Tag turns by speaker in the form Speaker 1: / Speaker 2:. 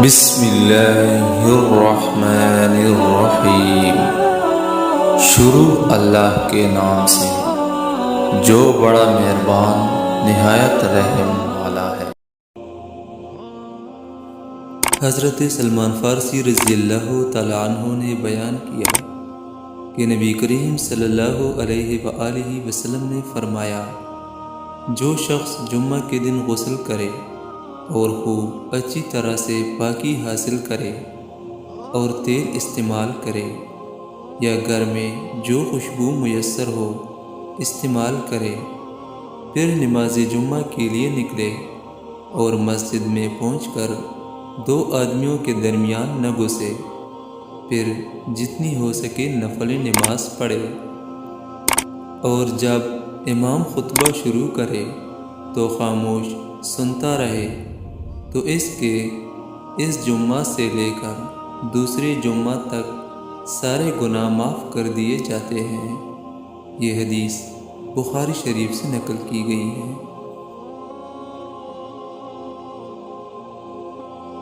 Speaker 1: بسم اللہ الرحمن الرحیم۔ شروع اللہ کے نام سے جو بڑا مہربان نہایت رحم والا ہے۔ حضرت سلمان فارسی رضی اللہ تعالیٰ عنہ نے بیان کیا کہ نبی کریم صلی اللہ علیہ وآلہ وسلم نے فرمایا، جو شخص جمعہ کے دن غسل کرے اور خوب اچھی طرح سے پاکی حاصل کرے اور تیل استعمال کرے یا گھر میں جو خوشبو میسر ہو استعمال کرے، پھر نماز جمعہ کے لیے نکلے اور مسجد میں پہنچ کر دو آدمیوں کے درمیان نہ گھسے، پھر جتنی ہو سکے نفل نماز پڑھے، اور جب امام خطبہ شروع کرے تو خاموش سنتا رہے، تو اس جمعہ سے لے کر دوسرے جمعہ تک سارے گناہ معاف کر دیے جاتے ہیں۔ یہ حدیث بخاری شریف سے نقل کی گئی ہے۔